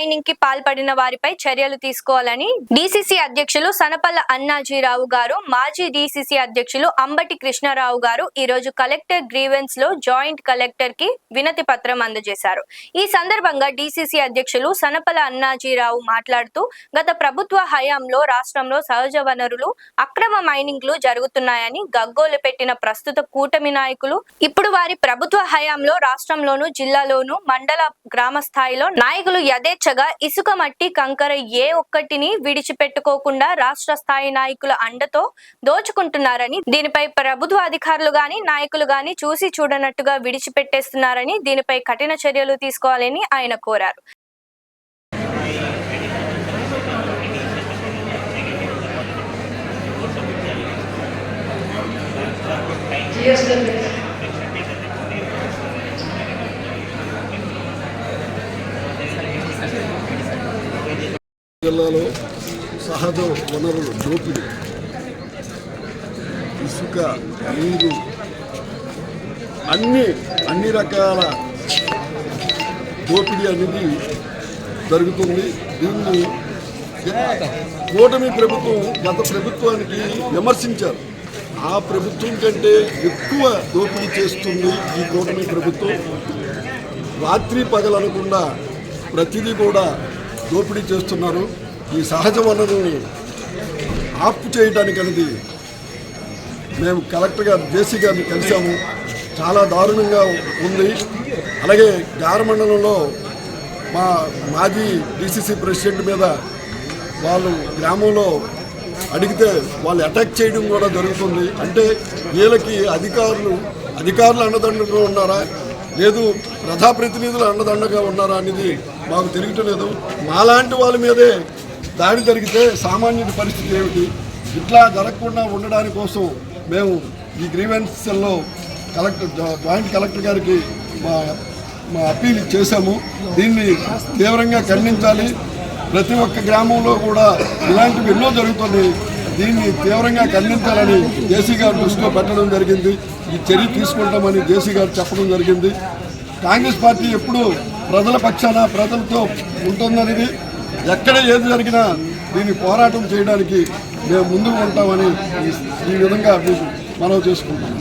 Mining కి పాల్పడిన వారిపై చర్యలు తీసుకోవాలని డీసీసీ అధ్యక్షులు సనపల్ల అన్నాజీరావు గారు, మాజీ డీసీసీ అధ్యక్షులు అంబటి కృష్ణారావు గారు ఈ రోజు కలెక్టర్ గ్రీవెన్స్ లో జాయింట్ కలెక్టర్ కి వినతి పత్రం అందజేశారు. ఈ సందర్భంగా డీసీసీ అధ్యక్షులు సనపల్ల అన్నాజీరావు మాట్లాడుతూ, గత ప్రభుత్వ హయాంలో రాష్ట్రంలో సహజ వనరులు అక్రమ మైనింగ్లు జరుగుతున్నాయని గగ్గోలు పెట్టిన ప్రస్తుత కూటమి నాయకులు ఇప్పుడు వారి ప్రభుత్వ హయాంలో రాష్ట్రంలోను, జిల్లాలోను, మండల, గ్రామ స్థాయిలో నాయకులు యథేచ్ఛగా ఇసుక, మట్టి, కంకర ఏ ఒక్కటిని విడిచిపెట్టుకోకుండా రాష్ట్ర స్థాయి నాయకుల అండతో దోచుకుంటున్నారని, దీనిపై ప్రభుత్వ అధికారులు గాని నాయకులు గాని చూసి చూడనట్టుగా విడిచిపెట్టేస్తున్నారని, దీనిపై కఠిన చర్యలు తీసుకోవాలని ఆయన కోరారు. జిల్లాలో సహజ వనరులు దోపిడీ, ఇసుక, నీరు, అన్ని రకాల దోపిడీ అనేది జరుగుతుంది. దీన్ని కూటమి ప్రభుత్వం గత ప్రభుత్వానికి విమర్శించారు. ఆ ప్రభుత్వం కంటే ఎక్కువ దోపిడీ చేస్తుంది ఈ కూటమి ప్రభుత్వం. రాత్రి పగలనకుండా ప్రతిదీ కూడా దోపిడీ చేస్తున్నారు. ఈ సహజ వనరుని ఆఫ్ చేయడానికి అనేది మేము కలెక్టర్ గారు, జేసీ గారిని కలిసాము. చాలా దారుణంగా ఉంది. అలాగే గారమండలంలో మా మాజీ డీసీసీ ప్రెసిడెంట్ మీద వాళ్ళు గ్రామంలో అడిగితే వాళ్ళు అటాక్ చేయడం కూడా జరుగుతుంది. అంటే వీళ్ళకి అధికారులు అండదండగా ఉన్నారా, లేదు ప్రజాప్రతినిధులు అండదండగా ఉన్నారా అనేది మాకు తెలియటలేదు. మాలాంటి వాళ్ళ మీదే దాడి జరిగితే సామాన్యుడి పరిస్థితి ఏమిటి? ఇట్లా జరగకుండా ఉండడానికి కోసం మేము ఈ గ్రీవెన్స్లో జాయింట్ కలెక్టర్ గారికి మా అప్పీల్ చేశాము. దీన్ని తీవ్రంగా ఖండించాలి. ప్రతి ఒక్క గ్రామంలో కూడా ఇలాంటివి ఎన్నో జరుగుతుంది. దీన్ని తీవ్రంగా ఖండించాలని జేసీ గారు దృష్టిలో పెట్టడం జరిగింది. ఈ చర్య తీసుకుంటామని జేసీ గారు చెప్పడం జరిగింది. కాంగ్రెస్ పార్టీ ఎప్పుడూ ప్రజల పక్షాన, ప్రజలతో ఉంటుందనేది, ఎక్కడ ఏది జరిగినా దీన్ని పోరాటం చేయడానికి మేము ముందుకు ఉంటామని ఈ విధంగా మనం చేసుకుంటాం.